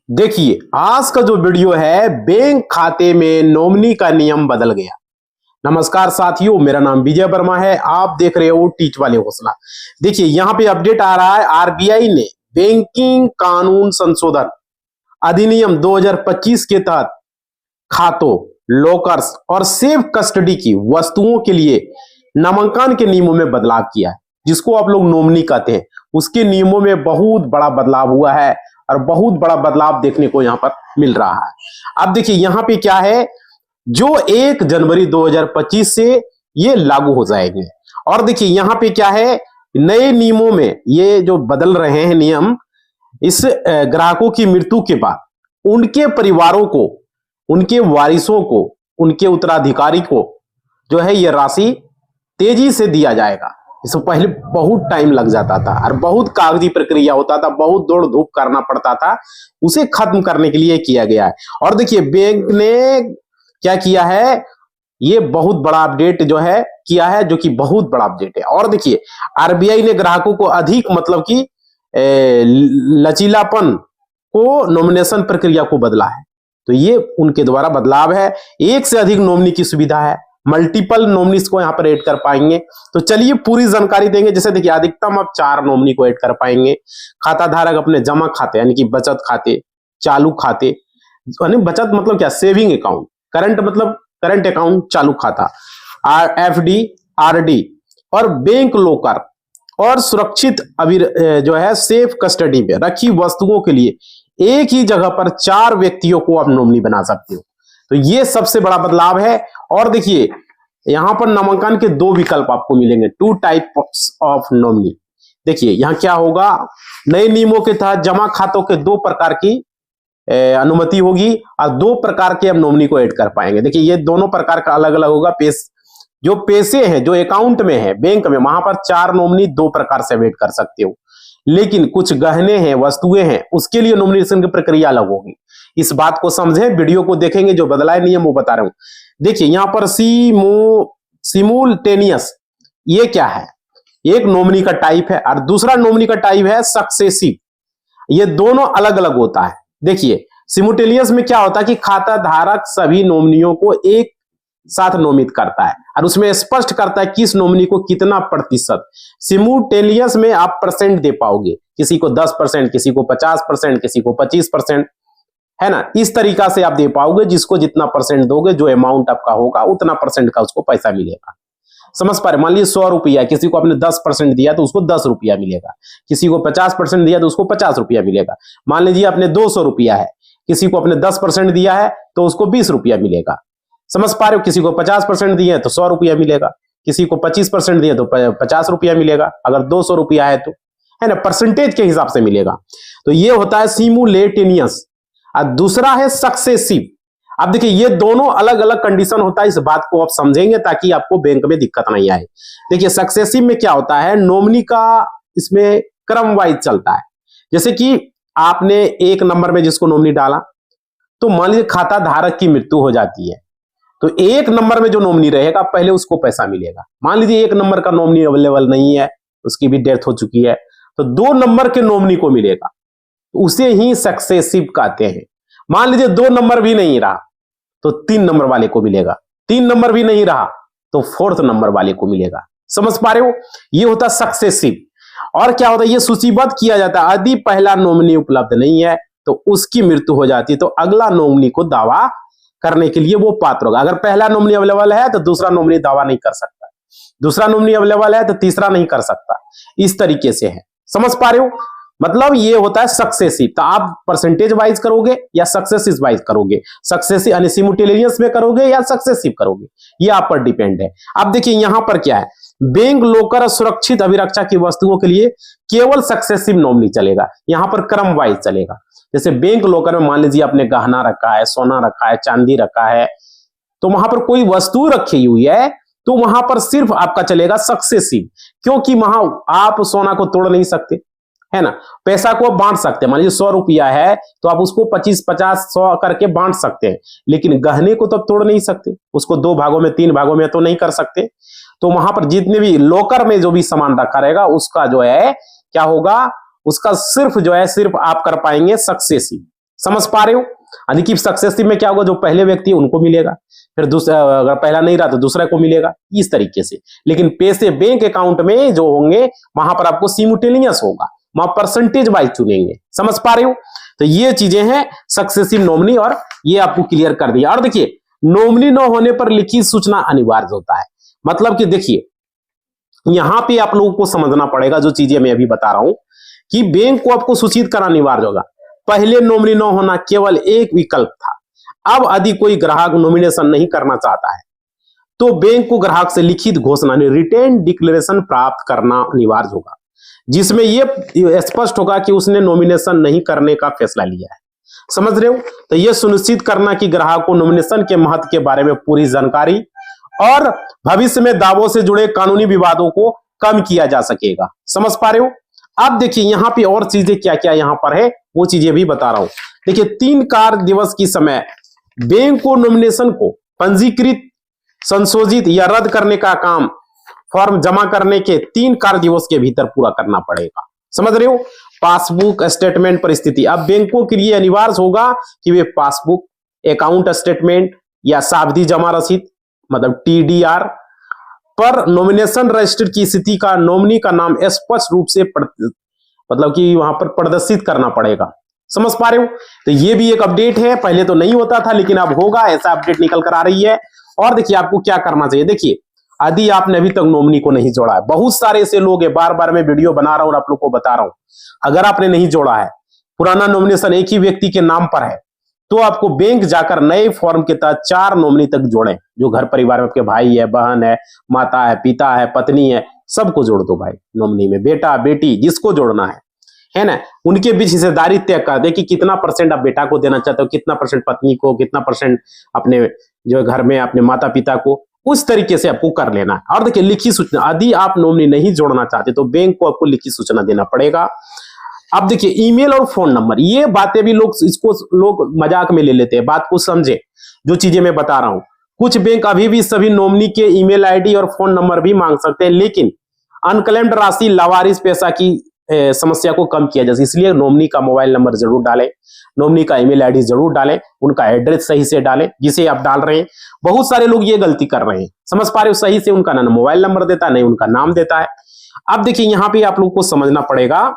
देखिए, आज का जो वीडियो है बैंक खाते में नॉमिनी का नियम बदल गया। नमस्कार साथियों, मेरा नाम विजय वर्मा है। आप देख रहे हो टीच वाले हौसला। देखिए, यहाँ पे अपडेट आ रहा है, आरबीआई ने बैंकिंग कानून संशोधन अधिनियम 2025 के तहत खातों, लॉकर्स और सेफ कस्टडी की वस्तुओं के लिए नामांकन के नियमों में बदलाव किया है, जिसको आप लोग नॉमिनी कहते हैं। उसके नियमों में बहुत बड़ा बदलाव हुआ है और बहुत बड़ा बदलाव देखने को यहाँ पर मिल रहा है। अब देखिए, यहाँ पे क्या है, जो 1 जनवरी 2025 से ये लागू हो जाएंगे। और देखिए, यहाँ पे क्या है, नए नियमों में ये जो बदल रहे हैं नियम, इस ग्राहकों की मृत्यु के बाद उनके परिवारों को, उनके वारिसों को, उनके उत्तराधिकारी को जो है ये राशि तेजी से दिया जाएगा। इससे पहले बहुत टाइम लग जाता था और बहुत कागजी प्रक्रिया होता था, बहुत दौड़ धूप करना पड़ता था। उसे खत्म करने के लिए किया गया है। और देखिए, बैंक ने क्या किया है, ये बहुत बड़ा अपडेट जो है किया है, जो कि बहुत बड़ा अपडेट है। और देखिए, आरबीआई ने ग्राहकों को अधिक मतलब कि लचीलापन को नॉमिनेशन प्रक्रिया को बदला है। तो ये उनके द्वारा बदलाव है। एक से अधिक नॉमिनी की सुविधा है, मल्टीपल नॉमिनीज को यहाँ पर ऐड कर पाएंगे। तो चलिए पूरी जानकारी देंगे। जैसे देखिए, अधिकतम आप 4 नॉमिनी को ऐड कर पाएंगे। खाता धारक अपने जमा खाते यानी कि बचत खाते, चालू खाते, यानी बचत मतलब क्या, सेविंग अकाउंट, करंट मतलब करंट अकाउंट, चालू खाता, एफडी, आरडी और बैंक लॉकर और सुरक्षित जो है सेफ कस्टडी में रखी वस्तुओं के लिए एक ही जगह पर 4 व्यक्तियों को आप नॉमिनी बना सकते हो। तो ये सबसे बड़ा बदलाव है। और देखिए, यहां पर नामांकन के 2 विकल्प आपको मिलेंगे, 2 टाइप्स ऑफ नॉमिनी। देखिए, यहां क्या होगा, नए नियमों के तहत जमा खातों के 2 प्रकार की अनुमति होगी और 2 प्रकार के हम नॉमिनी को ऐड कर पाएंगे। देखिए, ये दोनों प्रकार का अलग अलग होगा। जो पैसे हैं, जो अकाउंट में है बैंक में, वहां पर 4 नॉमिनी 2 प्रकार से ऐड कर सकते हो। लेकिन कुछ गहने हैं, वस्तुएं हैं, उसके लिए नॉमिनेशन की प्रक्रिया अलग होगी। इस बात को समझें, वीडियो को देखेंगे, जो बदलाए नियम वो बता रहा हूं। देखिए, यहां पर सिमुलटेनियस, ये क्या है, एक नॉमिनी का टाइप है और दूसरा नॉमिनी का टाइप है सक्सेसिव। ये दोनों अलग अलग होता है। देखिए, सिमुलटेनियस में क्या होता है कि खाता धारक सभी नॉमिनियों को एक साथ नोमित करता है और उसमें स्पष्ट करता है किस नॉमिनी को कितना प्रतिशत। सिमुलटेनियस में आप परसेंट दे पाओगे, किसी को 10%, किसी को 50%, किसी को 25%, है ना। इस तरीका से आप दे पाओगे, जिसको जितना परसेंट दोगे, जो अमाउंट आपका होगा उतना परसेंट का उसको पैसा मिलेगा। समझ पा रहे, मान लीजिए 100 रुपया, किसी को आपने 10% दिया तो उसको 10 रुपया मिलेगा, किसी को 50% दिया तो उसको 50 रुपया मिलेगा। मान लीजिए आपने 200 रुपया है, किसी को आपने 10% दिया है तो उसको 20 रुपया मिलेगा। समझ पा रहे हो, किसी को 50% दिए तो 100 रुपया मिलेगा, किसी को 25% दिए तो 50 रुपया मिलेगा, अगर 200 रुपया है तो, है ना, परसेंटेज के हिसाब से मिलेगा। तो ये होता है सिमुलेटेनियस और दूसरा है सक्सेसिव। अब देखिए, ये दोनों अलग अलग कंडीशन होता है, इस बात को आप समझेंगे ताकि आपको बैंक में दिक्कत नहीं आए। देखिए, सक्सेसिव में क्या होता है, नॉमिनी का इसमें क्रम वाइज चलता है। जैसे कि आपने 1 नंबर में जिसको नॉमिनी डाला, तो मान लीजिए खाता धारक की मृत्यु हो जाती है, तो 1 नंबर में जो नॉमिनी रहेगा पहले उसको पैसा मिलेगा। मान लीजिए 1 नंबर का नॉमिनी अवेलेबल नहीं है, उसकी भी डेथ हो चुकी है, तो 2 नंबर के नॉमिनी को मिलेगा, उसे ही सक्सेसिव कहते हैं। मान लीजिए 2 नंबर भी नहीं रहा तो 3 नंबर वाले को मिलेगा, 3 नंबर भी नहीं रहा तो 4th नंबर वाले को मिलेगा। समझ पा रहे हो, ये होता सक्सेसिव। और क्या होता है, ये सूचीबद्ध किया जाता है, यदि पहला नॉमिनी उपलब्ध नहीं है तो उसकी मृत्यु हो जाती है, तो अगला नॉमिनी को दावा करने के लिए वो पात्र होगा। अगर पहला नॉमिनी अवेलेबल है तो दूसरा नॉमिनी दावा नहीं कर सकता, दूसरा नॉमिनी अवेलेबल है तो तीसरा नहीं कर सकता। इस तरीके से है। समझ पा रहे हो, मतलब ये होता है सक्सेसिव। तो आप परसेंटेज वाइज करोगे या सक्सेसिव वाइज करोगे, सक्सेसिव यानी सिमुलटेनियस में करोगे या सक्सेसिव करोगे, ये आप पर डिपेंड है। अब देखिए, यहां पर क्या है, बैंक लॉकर और सुरक्षित अभिरक्षा की वस्तुओं के लिए केवल सक्सेसिव नॉमिनी चलेगा, यहां पर क्रम वाइज चलेगा। जैसे बैंक लॉकर में मान लीजिए आपने गहना रखा है, सोना रखा है, चांदी रखा है, तो वहां पर कोई वस्तु रखी हुई है तो वहां पर सिर्फ आपका चलेगा सक्सेसिव, क्योंकि वहां आप सोना को तोड़ नहीं सकते, है ना। पैसा को आप बांट सकते हैं, मान लीजिए 100 रुपया है तो आप उसको 25, 50, 100 करके बांट सकते हैं, लेकिन गहने को तो आप तोड़ नहीं सकते, उसको 2 भागों में, 3 भागों में तो नहीं कर सकते। तो वहां पर जितने भी लॉकर में जो भी सामान रखा रहेगा उसका जो है क्या होगा, उसका सिर्फ जो है सिर्फ आप कर पाएंगे सक्सेसिव। समझ पा रहे हो? यानी कि सक्सेसिव में क्या होगा, जो पहले व्यक्ति है उनको मिलेगा, फिर दूसरा, अगर पहला नहीं रहा तो दूसरा को मिलेगा, इस तरीके से। लेकिन पैसे बैंक अकाउंट में जो होंगे वहां पर आपको सिमुटेनियस होगा, वहां परसेंटेज वाइज चुनेंगे। समझ पा रहे हो? तो ये चीजें हैं सक्सेसिव नॉमिनी, और ये आपको क्लियर कर दिया। और देखिए, नॉमिनी न होने पर लिखित सूचना अनिवार्य होता है। मतलब कि देखिए, यहां पे आप लोगों को समझना पड़ेगा जो चीजें मैं अभी बता रहा हूं, कि बैंक को आपको सूचित करना अनिवार्य होगा। पहले नॉमिनी न होना केवल एक विकल्प था। अब यदि कोई ग्राहक नॉमिनेशन नहीं करना चाहता है तो बैंक को ग्राहक से लिखित घोषणा रिटेन डिक्लेरेशन प्राप्त करना अनिवार्य होगा, जिसमें यह स्पष्ट होगा कि उसने नॉमिनेशन नहीं करने का फैसला लिया है। समझ रहे हो? तो यह सुनिश्चित करना कि ग्राहक को नॉमिनेशन के महत्व के बारे में पूरी जानकारी और भविष्य में दावों से जुड़े कानूनी विवादों को कम किया जा सकेगा। समझ पा रहे हो? अब देखिए यहां पे और चीजें क्या क्या यहां पर है, वो चीजें भी बता रहा हूं। देखिए, 3 कार्य दिवस की समय बैंक को नॉमिनेशन को पंजीकृत, संशोधित या रद्द करने का काम फॉर्म जमा करने के 3 कार्य दिवस के भीतर पूरा करना पड़ेगा। समझ रहे हो? पासबुक स्टेटमेंट परिस्थिति, अब बैंकों के लिए अनिवार्य होगा कि वे पासबुक, अकाउंट स्टेटमेंट या सावधि जमा रसीद मतलब TDR पर नॉमिनेशन रजिस्टर की स्थिति का नॉमिनी का नाम स्पष्ट रूप से मतलब कि वहां पर प्रदर्शित करना पड़ेगा। समझ पा रहे हो? तो ये भी एक अपडेट है, पहले तो नहीं होता था लेकिन अब होगा, ऐसा अपडेट निकल कर आ रही है। और देखिए आपको क्या करना चाहिए। देखिए, यदि आपने अभी तक नॉमिनी को नहीं जोड़ा है, बहुत सारे ऐसे लोग हैं, बार बार मैं वीडियो बना रहा हूं और आप लोग को बता रहा हूं, अगर आपने नहीं जोड़ा है, पुराना नॉमिनेशन एक ही व्यक्ति के नाम पर है, तो आपको बैंक जाकर नए फॉर्म के तहत 4 नॉमिनी तक जोड़ें। जो घर परिवार में आपके भाई है, बहन है, माता है, पिता है, पत्नी है, सबको जोड़ दो भाई नॉमिनी में, बेटा बेटी जिसको जोड़ना है ना। उनके बीच हिस्सेदारी तय कर दे कि कितना % आप बेटा को देना चाहते हो, कितना % पत्नी को, कितना % अपने जो घर में अपने माता पिता को, उस तरीके से आपको कर लेना है। और देखिए, लिखित सूचना, यदि आप नॉमिनी नहीं जोड़ना चाहते तो बैंक को आपको लिखित सूचना देना पड़ेगा। अब देखिए, ईमेल और फोन नंबर, ये बातें भी लोग मजाक में ले लेते हैं, बात को समझे जो चीजें मैं बता रहा हूं। कुछ बैंक अभी भी सभी नॉमिनी के ईमेल आईडी और फोन नंबर भी मांग सकते हैं, लेकिन अनक्लेम्ड राशि, लावारिस पैसा की समस्या को कम किया जाए, इसलिए नॉमिनी का मोबाइल नंबर जरूर डालें, नॉमिनी का ईमेल आईडी जरूर डालें, उनका एड्रेस सही से डालें जिसे आप डाल रहे हैं। बहुत सारे लोग ये गलती कर रहे हैं, समझ पा रहे हो? सही से उनका ना मोबाइल नंबर देता है, नहीं उनका नाम देता है। अब देखिए, यहां पर आप लोगों को समझना पड़ेगा,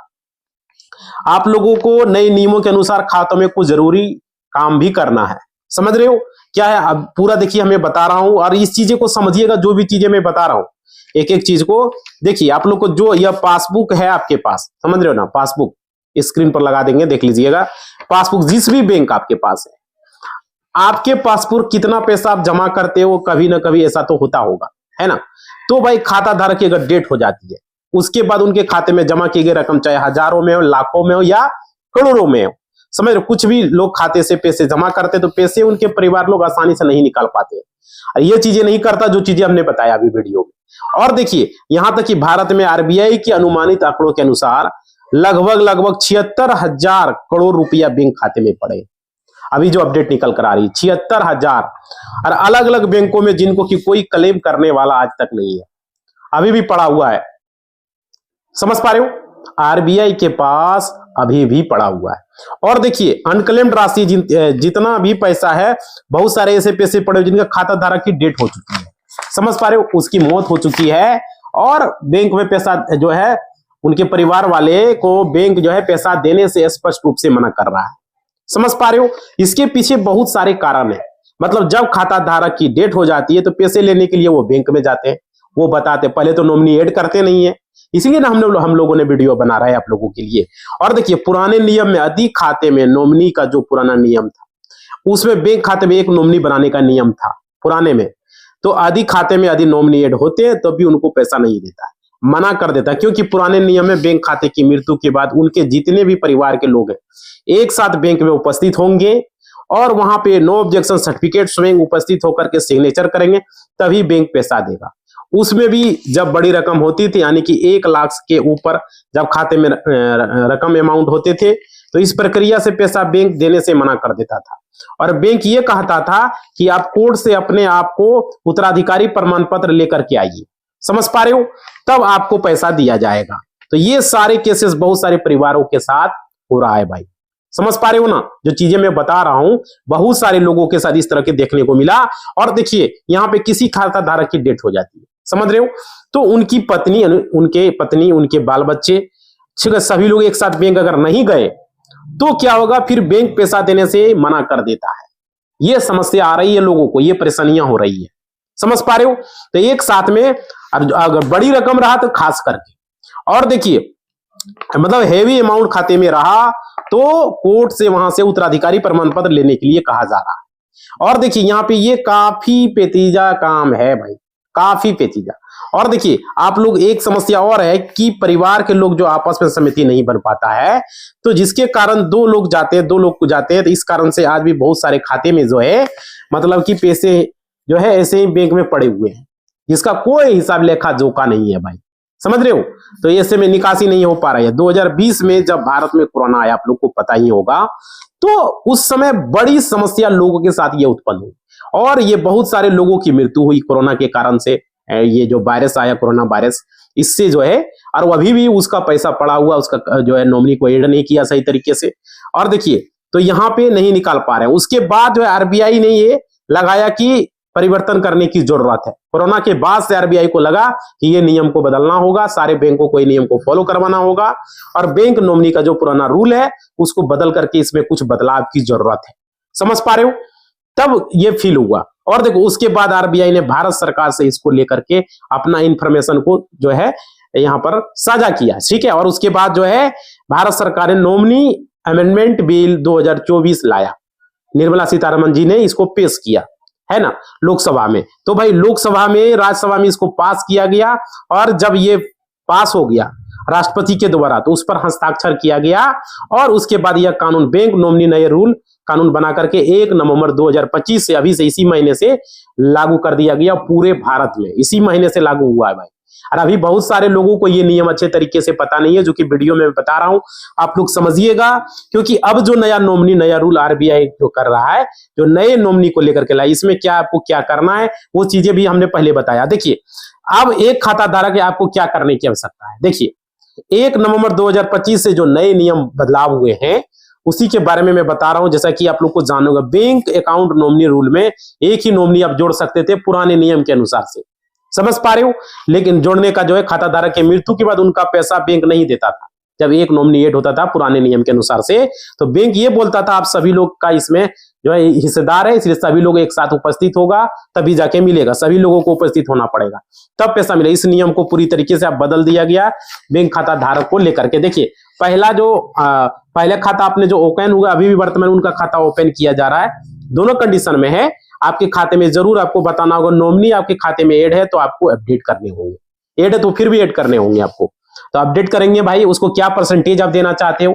आप लोगों को नए नियमों के अनुसार खातों में कुछ जरूरी काम भी करना है। समझ रहे हो क्या है? अब पूरा देखिए, हमें बता रहा हूं और इस चीजें को समझिएगा, जो भी चीजें मैं बता रहा हूं एक एक चीज को देखिए। आप लोग को जो यह पासबुक है आपके पास, समझ रहे हो ना, पासबुक स्क्रीन पर लगा देंगे, देख लीजिएगा। पासबुक जिस भी बैंक आपके पास है, आपके पासबुक कितना पैसा आप जमा करते हो, कभी ना कभी ऐसा तो होता होगा, है ना। तो भाई खाता धारक की अगर डेट हो जाती है, उसके बाद उनके खाते में जमा की गई रकम चाहे हजारों में हो, लाखों में हो या करोड़ों में हो, समझ रहे हो, कुछ भी लोग खाते से पैसे जमा करते तो पैसे उनके परिवार लोग आसानी से नहीं निकाल पाते। ये चीजें नहीं करता जो चीजें हमने बताया अभी वीडियो में। और देखिए, यहां तक कि भारत में RBI के अनुमानित आंकड़ों के अनुसार लगभग 76,000 करोड़ रुपया बैंक खाते में पड़े। अभी जो अपडेट निकल कर आ रही है 76,000, और अलग अलग बैंकों में जिनको कि कोई क्लेम करने वाला आज तक नहीं है, अभी भी पड़ा हुआ है। समझ पा रहे हो? RBI के पास अभी भी पड़ा हुआ है। और देखिए, अनक्लेम्ड राशि जितना भी पैसा है, बहुत सारे ऐसे पैसे पड़े जिनका खाता धारक की डेट हो चुकी है, समझ पा रहे हो, उसकी मौत हो चुकी है, और बैंक में पैसा जो है उनके परिवार वाले को बैंक जो है पैसा देने से स्पष्ट रूप से मना कर रहा है। समझ पा रहे हो? इसके पीछे बहुत सारे कारण है। मतलब जब खाता धारक की डेट हो जाती है तो पैसे लेने के लिए वो बैंक में जाते हैं, वो बताते, पहले तो नॉमिनी ऐड करते नहीं है, इसीलिए ना हम लोगों ने वीडियो बना रहा है आप लोगों के लिए। और देखिए, पुराने नियम में यदि खाते में नॉमिनी का जो पुराना नियम था, उसमें बैंक खाते में एक नॉमिनी बनाने का नियम था पुराने में, तो यदि खाते में यदि नॉमिनी ऐड होते हैं तो भी उनको पैसा नहीं देता है, मना कर देता है, क्योंकि पुराने नियम में बैंक खाते की मृत्यु के बाद उनके जितने भी परिवार के लोग हैं एक साथ बैंक में उपस्थित होंगे और वहां पे नो ऑब्जेक्शन सर्टिफिकेट स्वयं उपस्थित होकर के सिग्नेचर करेंगे, तभी बैंक पैसा देगा। उसमें भी जब बड़ी रकम होती थी, यानी कि 1 लाख के ऊपर जब खाते में रकम अमाउंट होते थे, तो इस प्रक्रिया से पैसा बैंक देने से मना कर देता था। और बैंक ये कहता था कि आप कोर्ट से अपने आप को उत्तराधिकारी प्रमाण पत्र लेकर के आइए, समझ पा रहे हो, तब आपको पैसा दिया जाएगा। तो ये सारे केसेस बहुत सारे परिवारों के साथ हो रहा है भाई। समझ पा रहे हो ना, जो चीजें मैं बता रहा हूं बहुत सारे लोगों के साथ इस तरह के देखने को मिला। और देखिए यहाँ पे किसी खाता धारक की डेथ हो जाती है, समझ रहे हो, तो उनकी पत्नी उनके बाल बच्चे, ठीक है, सभी लोग एक साथ बैंक अगर नहीं गए तो क्या होगा, फिर बैंक पैसा देने से मना कर देता है। ये समस्या आ रही है लोगों को, ये परेशानियां हो रही है, समझ पा रहे हो। तो एक साथ में अगर बड़ी रकम रहा तो खास करके, और देखिए मतलब हेवी अमाउंट खाते में रहा तो कोर्ट से वहां से उत्तराधिकारी प्रमाण पत्र लेने के लिए कहा जा रहा है। और देखिए यहाँ पे ये काफी पेचीदा काम है भाई, काफी पेचीदा। और देखिए आप लोग, एक समस्या और है कि परिवार के लोग जो आपस में सहमति नहीं बन पाता है, तो जिसके कारण दो लोग जाते हैं, तो इस कारण से आज भी बहुत सारे खाते में जो है मतलब कि पैसे जो है ऐसे ही बैंक में पड़े हुए हैं, जिसका कोई हिसाब लेखा जोखा नहीं है भाई, समझ रहे हो। तो ऐसे में निकासी नहीं हो पा रही है। 2020 में जब भारत में कोरोना आया, आप लोग को पता ही होगा, तो उस समय बड़ी समस्या लोगों के साथ ये उत्पन्न हुई और ये बहुत सारे लोगों की मृत्यु हुई कोरोना के कारण से। ये जो वायरस आया कोरोना वायरस, इससे जो है, और वो अभी भी उसका पैसा पड़ा हुआ, उसका जो है नॉमिनी को एड नहीं किया सही तरीके से। और देखिए तो यहाँ पे नहीं निकाल पा रहे हैं। उसके बाद जो है आरबीआई ने ये लगाया कि परिवर्तन करने की जरूरत है। कोरोना के बाद से आरबीआई को लगा कि ये नियम को बदलना होगा, सारे बैंकों को ये नियम को फॉलो करवाना होगा और बैंक नॉमिनी का जो पुराना रूल है उसको बदल करके इसमें कुछ बदलाव की जरूरत है, समझ पा रहे हो। तब ये फील हुआ। और देखो उसके बाद आरबीआई ने भारत सरकार से इसको लेकर के अपना इंफॉर्मेशन को जो है यहाँ पर साझा किया, ठीक है। और उसके बाद जो है भारत सरकार ने नॉमिनी अमेंडमेंट बिल 2024 लाया, निर्मला सीतारमण जी ने इसको पेश किया है ना लोकसभा में। तो भाई लोकसभा में, राज्यसभा में इसको पास किया गया और जब ये पास हो गया राष्ट्रपति के द्वारा तो उस पर हस्ताक्षर किया गया और उसके बाद यह कानून बैंक नॉमिनी नए रूल कानून बना करके 1 नवंबर 2025 से अभी से इसी महीने से लागू कर दिया गया पूरे भारत में। इसी महीने से लागू हुआ है भाई। और अभी बहुत सारे लोगों को ये नियम अच्छे तरीके से पता नहीं है, जो कि वीडियो में बता रहा हूं, आप लोग समझिएगा। क्योंकि अब जो नया नॉमिनी, नया रूल आरबीआई जो कर रहा है, जो नए नॉमिनी को लेकर के लाए, इसमें क्या आपको क्या करना है वो चीजें भी हमने पहले बताया। देखिए अब एक खाता धारक है, आपको क्या करने की आवश्यकता है। देखिए 1 नवंबर 2025 से जो नए नियम बदलाव हुए हैं उसी के बारे में मैं बता रहा हूं। जैसा कि आप लोग को जानोगे, बैंक अकाउंट नॉमिनी रूल में एक ही नॉमिनी आप जोड़ सकते थे पुराने नियम के अनुसार से, समझ पा रहे हो। लेकिन जोड़ने का जो है खाता धारक की मृत्यु के बाद उनका पैसा बैंक नहीं देता था। जब एक नॉमिनी ऐड होता था पुराने नियम के अनुसार से, तो बैंक ये बोलता था आप सभी लोग का इसमें जो है हिस्सेदार है, इसलिए सभी लोग एक साथ उपस्थित होगा तभी जाके मिलेगा, सभी लोगों को उपस्थित होना पड़ेगा तब पैसा मिलेगा। इस नियम को पूरी तरीके से आप बदल दिया गया बैंक खाता धारक को लेकर के। देखिए पहला जो पहले खाता आपने जो ओपन हुआ, अभी भी वर्तमान उनका खाता ओपन किया जा रहा है, दोनों कंडीशन में है। आपके खाते में जरूर आपको बताना होगा, नॉमिनी आपके खाते में ऐड है तो आपको अपडेट करने होंगे, ऐड है तो फिर भी ऐड करने होंगे आपको, तो अपडेट करेंगे भाई। उसको क्या परसेंटेज आप देना चाहते हो,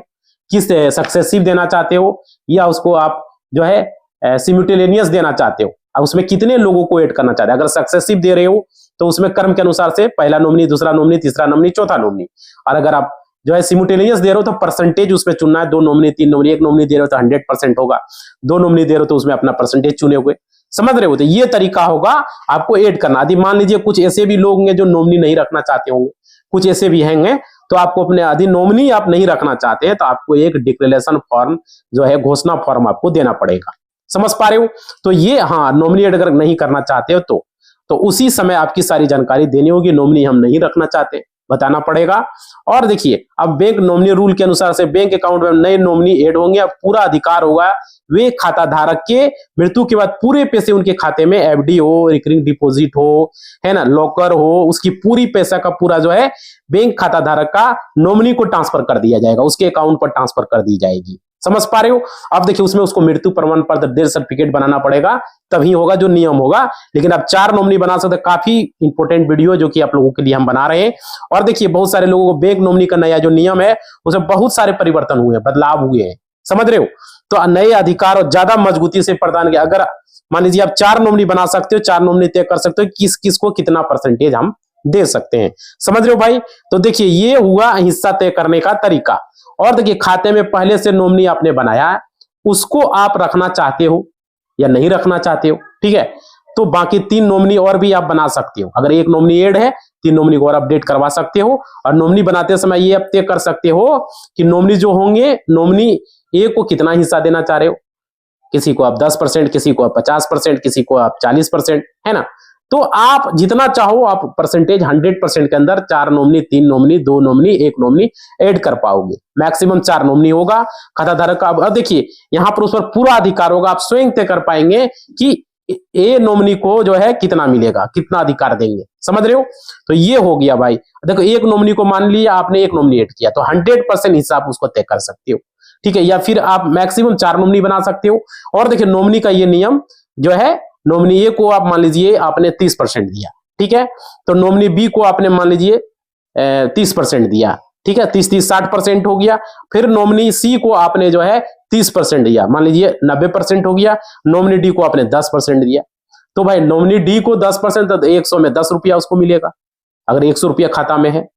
किस सक्सेसिव देना चाहते हो, या उसको आप जो है सिमुटेलेनियस देना चाहते हो, अब उसमें कितने लोगों को ऐड करना चाहते हो। अगर सक्सेसिव दे रहे हो तो उसमें क्रम के अनुसार से पहला नॉमिनी, दूसरा नॉमिनी, तीसरा नॉमिनी, चौथा नॉमिनी। और अगर आप जो है सिमुटेलेनियस दे रहे हो तो परसेंटेज उसमें चुनना है, 2 नॉमिनी, 3 नॉमिनी, 1 नॉमिनी दे रहे हो तो 100% होगा, 2 नॉमिनी दे रहे हो तो उसमें अपना परसेंटेज चुने हुए, समझ रहे हो। तो ये तरीका होगा आपको ऐड करना। यदि मान लीजिए कुछ ऐसे भी लोग होंगे जो नॉमिनी नहीं रखना चाहते होंगे, कुछ ऐसे भी होंगे, तो आपको अपने यदि नॉमिनी आप नहीं रखना चाहते हैं तो आपको एक डिक्लेरेशन फॉर्म जो है घोषणा फॉर्म आपको देना पड़ेगा, समझ पा रहे हो। तो ये हाँ नॉमिनी अगर नहीं करना चाहते हो तो उसी समय आपकी सारी जानकारी देनी होगी। नॉमिनी हम नहीं रखना चाहते, बताना पड़ेगा। और देखिए अब बैंक नॉमिनी रूल के अनुसार से बैंक अकाउंट में नए नॉमिनी ऐड होंगे, अब पूरा अधिकार होगा वे खाता धारक के मृत्यु के बाद पूरे पैसे उनके खाते में, एफडी हो, रिकरिंग डिपॉजिट हो, है ना, लॉकर हो, उसकी पूरी पैसा का पूरा जो है बैंक खाता धारक का नॉमिनी को ट्रांसफर कर दिया जाएगा, उसके अकाउंट पर ट्रांसफर कर दी जाएगी, समझ पा रहे हो। अब देखिए उसमें उसको मृत्यु प्रमाण पत्र, डेथ सर्टिफिकेट बनाना पड़ेगा, तभी होगा जो नियम होगा। लेकिन आप 4 नॉमिनी बना सकते, काफी इंपॉर्टेंट वीडियो जो कि आप लोगों के लिए हम बना रहे हैं। और देखिए बहुत सारे लोगों को बैंक नॉमिनी का नया जो नियम है उसमें बहुत सारे परिवर्तन हुए हैं, बदलाव हुए हैं, समझ रहे हो। तो नए अधिकार और ज्यादा मजबूती से प्रदान किया। अगर मान लीजिए आप 4 नॉमिनी बना सकते हो, 4 नॉमिनी तय कर सकते हो किस किस को कितना परसेंटेज हम दे सकते हैं, समझ रहे हो भाई। तो देखिए ये हुआ हिस्सा तय करने का तरीका। और देखिए खाते में पहले से नॉमिनी आपने बनाया है, उसको आप रखना चाहते हो या नहीं रखना चाहते हो, ठीक है, तो बाकी 3 नॉमिनी और भी आप बना सकते हो। अगर एक नॉमिनी ऐड है, 3 नॉमिनी को और अपडेट करवा सकते हो। और नॉमिनी बनाते समय ये आप तय कर सकते हो कि नॉमिनी जो होंगे, नॉमिनी ए को कितना हिस्सा देना चाह रहे हो, किसी को आप 10%, किसी को आप 50%, किसी को आप 40%, है ना। तो आप जितना चाहो आप परसेंटेज 100% के अंदर 4 nominee, 3 nominee, 2 nominee, 1 nominee add कर पाओगे। मैक्सिमम 4 नॉमिनी होगा खाता धारक का। अब देखिए यहां पर उस पर पूरा अधिकार होगा, आप स्वयं तय कर पाएंगे कि ए नॉमिनी को जो है कितना मिलेगा, कितना अधिकार देंगे, समझ रहे हो। तो ये हो गया भाई। देखो एक नॉमिनी को मान लिया आपने, एक नॉमिनी ऐड किया तो 100% हिस्सा आप उसको तय कर सकते हो, ठीक है। या फिर आप मैक्सिमम 4 नॉमिनी बना सकते हो। और देखिए नॉमिनी का ये नियम जो है, नॉमिनी ए को आप मान लीजिए आपने 30% दिया, ठीक है। तो नॉमिनी बी को आपने मान लीजिए 30% दिया, ठीक है। 30-30 60% हो गया। फिर नॉमिनी सी को आपने जो है 30% दिया, मान लीजिए 90% हो गया। नॉमिनी डी को आपने 10% दिया। तो भाई नॉमिनी डी को 10% तो 100 में 10 रुपया उसको मिलेगा। अगर 100 रुपया खाता में है,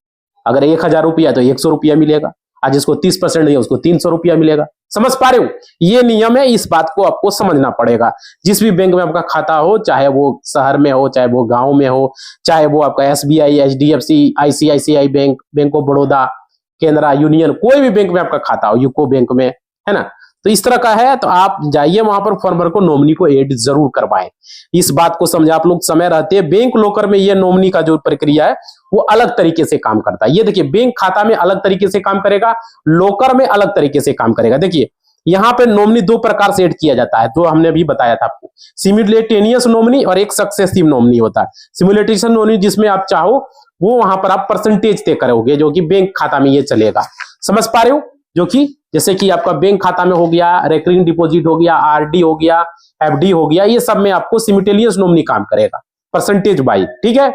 अगर 1000 रुपया तो 100 रुपया मिलेगा। आज जिसको 30% दिया उसको 300 रुपया मिलेगा। समझ पा रहे हो, ये नियम है। इस बात को आपको समझना पड़ेगा। जिस भी बैंक में आपका खाता हो, चाहे वो शहर में हो, चाहे वो गांव में हो, चाहे वो आपका SBI, HDFC, ICICI bank, bank of Baroda, Canara, union, कोई भी बैंक में आपका खाता हो, यूको बैंक में, है ना। तो इस तरह का है तो आप जाइए वहां पर फॉर्म भर को नॉमिनी को ऐड जरूर करवाएं। इस बात को समझे आप लोग। समय रहते हैं बैंक लोकर में ये नॉमिनी का जो प्रक्रिया है वो अलग तरीके से काम करता है। ये देखिए बैंक खाता में अलग तरीके से काम करेगा, लोकर में अलग तरीके से काम करेगा। देखिए यहाँ पे नॉमिनी 2 प्रकार से ऐड किया जाता है, जो हमने अभी बताया था आपको। सिमुलेटेनियस नॉमिनी और एक सक्सेसिव नॉमिनी होता है। सिमुलेटेनियस नॉमिनी जिसमें आप चाहो वो वहां पर आप परसेंटेज तय करोगे, जो कि बैंक खाता में ये चलेगा। समझ पा रहे हो, जो कि जैसे कि आपका बैंक खाता में हो गया, रेकरिंग डिपॉजिट हो गया, RD हो गया, FD हो गया, ये सब में आपको सिमुलेटेनियस नॉमिनी काम करेगा परसेंटेज बाई, ठीक है।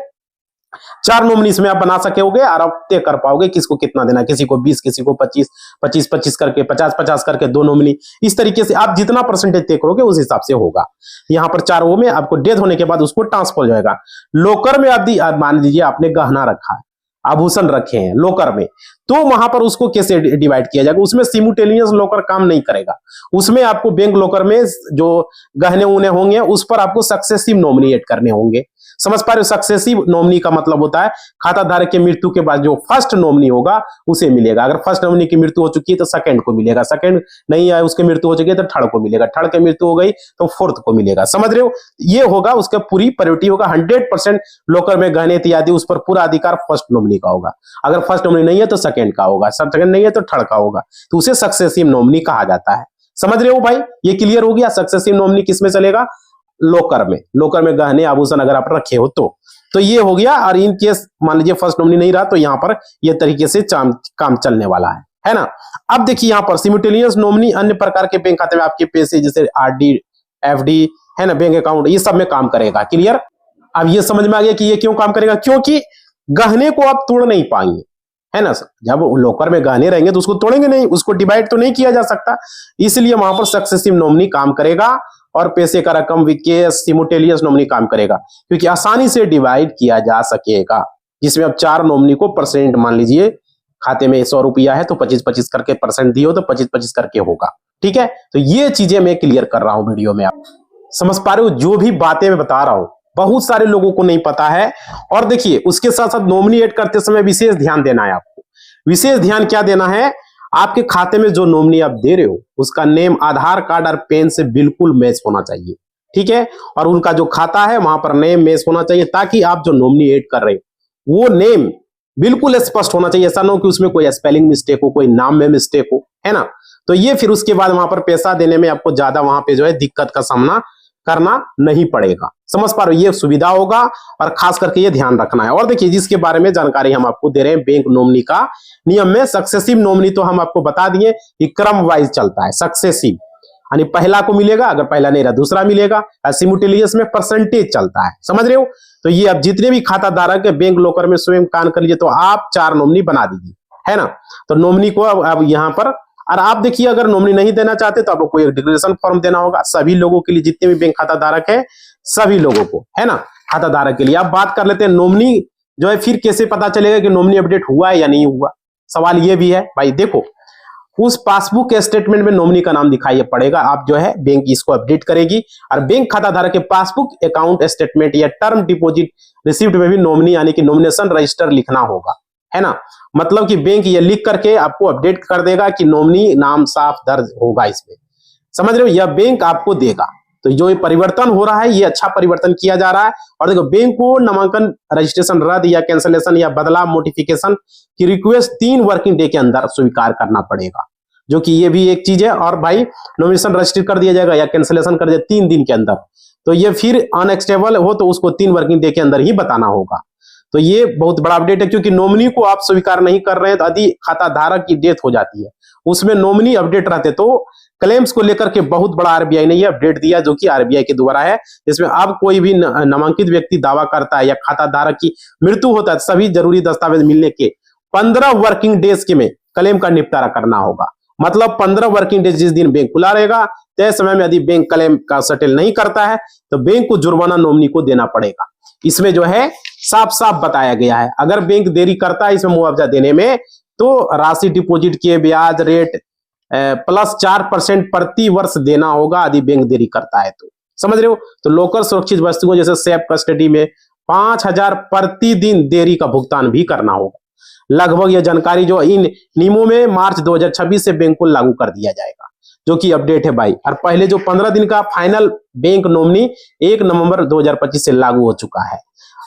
4 नॉमिनी इसमें आप बना सकोगे और आप तय कर पाओगे किसको कितना देना, किसी को 20, किसी को 25, 25, 25 करके, 50, 50 करके 2 नॉमिनी। इस तरीके से आप जितना परसेंटेज तय करोगे उस हिसाब से होगा। यहाँ पर 4 वो में आपको डेथ होने के बाद उसको ट्रांसफर हो जाएगा। लोकर में आप मान लीजिए आपने गहना रखा है, आभूषण रखे हैं लोकर में, तो वहां पर उसको कैसे डिवाइड किया जाएगा। उसमें सिमुटेनियस लोकर काम नहीं करेगा। उसमें आपको बैंक लोकर में जो गहने उन्हें होंगे उस पर आपको सक्सेसिव नॉमिनी ऐड करने होंगे। समझ पा रहे हो, सक्सेसिव नॉमिनी का मतलब होता है खाता धारक के मृत्यु के बाद जो फर्स्ट नॉमिनी होगा उसे मिलेगा। अगर फर्स्ट नॉमिनी की मृत्यु हो चुकी है तो सेकंड को मिलेगा, सेकंड नहीं है उसकी मृत्यु हो चुकी है तो थर्ड को मिलेगा, थर्ड की मृत्यु हो गई तो फोर्थ को मिलेगा। समझ रहे हो, ये होगा उसका पूरी प्रायोरिटी होगा। 100% लोकर में गहने इत्यादि उस पर पूरा अधिकार फर्स्ट नॉमिनी का होगा। अगर फर्स्ट नॉमिनी नहीं है तो सेकंड का होगा, सेकंड नहीं है तो थर्ड का होगा, तो उसे सक्सेसिव नॉमिनी कहा जाता है। समझ रहे हो भाई, ये क्लियर हो गया। सक्सेसिव नॉमिनी किसमें चलेगा, लोकर में। लोकर में गहने आभूषण अगर आप रखे हो तो ये हो गया। और इन केस मान लीजिए फर्स्ट नॉमिनी नहीं रहा तो यहां पर ये तरीके से काम चलने वाला है ना। अब देखिए यहां पर सिमुटेनियस नॉमिनी अन्य प्रकार के बैंक खाते में आपके पैसे जैसे RD, FD है ना, बैंक अकाउंट, ये सब में काम करेगा। क्लियर। अब ये समझ में आ गया कि ये क्यों काम करेगा, क्योंकि गहने को आप तोड़ नहीं पाएंगे, है ना। जब लोकर में गहने रहेंगे तो उसको तोड़ेंगे नहीं, उसको डिवाइड तो नहीं किया जा सकता, इसलिए वहां पर सक्सेसिव नॉमिनी काम करेगा। और पैसे का रकम विकेस सिमुटेनियस नॉमिनी काम करेगा, क्योंकि आसानी से डिवाइड किया जा सकेगा। जिसमें अब 4 नॉमिनी को परसेंट मान लीजिए खाते में 100 रुपया है तो 25-25 करके परसेंट दियो तो 25-25 करके होगा, ठीक है। तो ये चीजें मैं क्लियर कर रहा हूं वीडियो में, आप समझ पा रहे हो। जो भी बातें मैं बता रहा हूं बहुत सारे लोगों को नहीं पता है। और देखिए उसके साथ साथ नॉमिनी ऐड करते समय विशेष ध्यान देना है आपको। विशेष ध्यान क्या देना है, आपके खाते में जो नॉमिनी आप दे रहे हो उसका नेम आधार कार्ड और पैन से बिल्कुल मैच होना चाहिए, ठीक है। और उनका जो खाता है वहां पर नेम मैच होना चाहिए, ताकि आप जो नॉमिनी ऐड कर रहे हो वो नेम बिल्कुल स्पष्ट होना चाहिए। ऐसा ना हो कि उसमें कोई स्पेलिंग मिस्टेक हो, कोई नाम में मिस्टेक हो, है ना। तो ये फिर उसके बाद वहां पर पैसा देने में आपको ज्यादा वहां पे जो है दिक्कत का सामना करना नहीं पड़ेगा। समझ पा रहे हो, ये सुविधा होगा और खास करके ये ध्यान रखना है। और देखिए जिसके बारे में जानकारी हम आपको दे रहे हैं बैंक नॉमिनी का नियम में, सक्सेसिव नॉमिनी तो हम आपको बता दिए कि क्रम वाइज चलता है। सक्सेसिव यानी पहला को मिलेगा, अगर पहला नहीं रहा दूसरा मिलेगा। सिमुटेनियस में परसेंटेज चलता है, समझ रहे हो। तो ये अब जितने भी खाता धारक है बैंक लोकर में स्वयं काम कर लीजिए, तो आप 4 नॉमिनी बना दीजिए, है ना। तो नॉमिनी को अब यहाँ पर, और आप देखिए अगर नॉमिनी नहीं देना चाहते तो आपको कोई डिक्लेरेशन फॉर्म देना होगा सभी लोगों के लिए, जितने भी बैंक खाता धारक है सभी लोगों को, है ना, खाता धारक के लिए। अब बात कर लेते हैं नॉमिनी जो है फिर कैसे पता चलेगा कि नॉमिनी अपडेट हुआ है या नहीं हुआ। सवाल ये भी है भाई, देखो उस पासबुक स्टेटमेंट में नॉमिनी का नाम दिखाई पड़ेगा। आप जो है बैंक इसको अपडेट करेगी और बैंक खाता धारक के पासबुक अकाउंट स्टेटमेंट या टर्म डिपॉजिट रिसिप्ट में भी नॉमिनी यानी कि नॉमिनेशन रजिस्टर लिखना होगा, है ना। मतलब कि बैंक ये लिख करके आपको अपडेट कर देगा कि नॉमिनी नाम साफ दर्ज होगा इसमें, समझ रहे हो, यह बैंक आपको देगा। तो जो ये परिवर्तन हो रहा है ये अच्छा परिवर्तन किया जा रहा है। और देखो बैंक को नामांकन रजिस्ट्रेशन रद्द या कैंसलेशन या बदलाव नोटिफिकेशन की रिक्वेस्ट 3 वर्किंग डे के अंदर स्वीकार करना पड़ेगा, जो कि ये भी एक चीज है। और भाई नॉमिनेशन रजिस्टर कर दिया जाएगा या कैंसलेशन कर दिया 3 दिन के अंदर, तो ये फिर अनएक्सेप्टेबल हो तो उसको 3 वर्किंग डे के अंदर ही बताना होगा। तो ये बहुत बड़ा अपडेट है, क्योंकि नॉमिनी को आप स्वीकार नहीं कर रहे हैं तो यदि खाता धारक की डेथ हो जाती है उसमें नॉमिनी अपडेट रहते तो क्लेम्स को लेकर के बहुत बड़ा आरबीआई ने ये अपडेट दिया, जो कि आरबीआई के द्वारा है। इसमें अब कोई भी नामांकित व्यक्ति दावा करता है या खाता धारक की मृत्यु होता है, सभी जरूरी दस्तावेज मिलने के 15 वर्किंग डेज के में क्लेम का निपटारा करना होगा। मतलब 15 वर्किंग डेज जिस दिन बैंक खुला रहेगा तय समय में यदि बैंक क्लेम का सेटल नहीं करता है तो बैंक को जुर्माना नॉमिनी को देना पड़ेगा। इसमें जो है साफ साफ बताया गया है, अगर बैंक देरी करता है इसमें मुआवजा देने में तो राशि डिपॉजिट किए ब्याज रेट प्लस 4% प्रति वर्ष देना होगा यदि बैंक देरी करता है तो, समझ रहे हो। तो लोकल सुरक्षित वस्तुओं जैसे सेफ कस्टडी में 5,000 प्रतिदिन देरी का भुगतान भी करना होगा। लगभग यह जानकारी जो इन नियमों में मार्च 2026 से बैंक को लागू कर दिया जाएगा, जो कि अपडेट है भाई। और पहले जो 15 दिन का फाइनल बैंक नॉमिनी 1 नवंबर 2025 से लागू हो चुका है,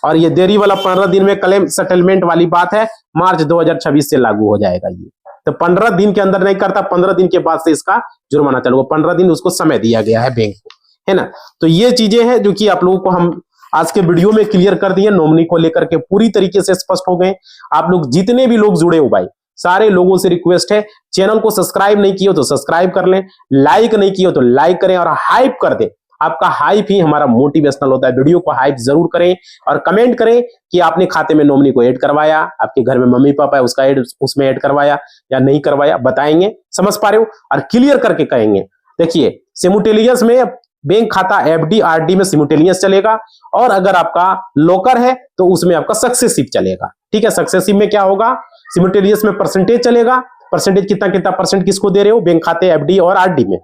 और ये देरी वाला 15 दिन में क्लेम सेटलमेंट वाली बात है मार्च 2026 से लागू हो जाएगा ये। तो 15 दिन के अंदर नहीं करता, 15 दिन के बाद से इसका जुर्माना चालू होगा। 15 दिन उसको समय दिया गया है बैंक को, है ना। तो ये चीजें हैं जो कि आप लोगों को हम आज के वीडियो में क्लियर कर दिए, नॉमिनी को लेकर के पूरी तरीके से स्पष्ट हो गए। आप लोग जितने भी लोग जुड़े हो भाई, सारे लोगों से रिक्वेस्ट है, चैनल को सब्सक्राइब नहीं किए हो तो सब्सक्राइब कर लें, लाइक नहीं किए हो तो लाइक करें और हाइप कर दें। आपका हाइप ही हमारा मोटिवेशनल होता है। वीडियो को हाइप जरूर करें और कमेंट करें कि आपने खाते में नॉमिनी को ऐड करवाया, आपके घर में मम्मी पापा है उसका ऐड उसमें ऐड करवाया या नहीं करवाया, बताएंगे, समझ पा रहे हो, और क्लियर करके कहेंगे। देखिए सिमुटेलियस में बैंक खाता एफडी आरडी में सिमुटेलियस चलेगा, और अगर आपका लॉकर है तो उसमें आपका सक्सेसिव चलेगा। ठीक है, सक्सेसिव में क्या होगा, सिमुटेलियस में परसेंटेज चलेगा, परसेंटेज कितना कितना परसेंट किसको दे रहे हो, बैंक खाते एफडी और आरडी में।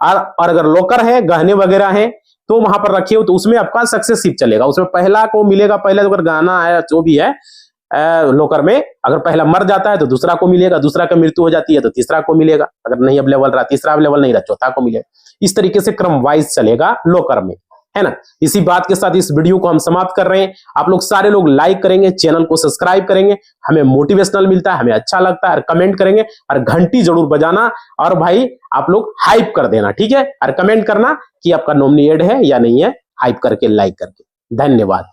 और अगर लॉकर है, गहने वगैरह है तो वहां पर रखे हो तो उसमें आपका सक्सेसिव चलेगा। उसमें पहला को मिलेगा, पहला अगर गहना है जो भी है लॉकर में, अगर पहला मर जाता है तो दूसरा को मिलेगा, दूसरा की मृत्यु हो जाती है तो तीसरा को मिलेगा, अगर नहीं अवेलेबल रहा तीसरा अवेलेबल नहीं रहा चौथा को मिलेगा। इस तरीके से क्रम वाइज चलेगा लॉकर में, है ना। इसी बात के साथ इस वीडियो को हम समाप्त कर रहे हैं। आप लोग सारे लोग लाइक करेंगे, चैनल को सब्सक्राइब करेंगे, हमें मोटिवेशनल मिलता है, हमें अच्छा लगता है, और कमेंट करेंगे और घंटी जरूर बजाना, और भाई आप लोग हाइप कर देना, ठीक है, और कमेंट करना कि आपका नॉमिनी ऐड है या नहीं है, हाइप करके लाइक करके। धन्यवाद।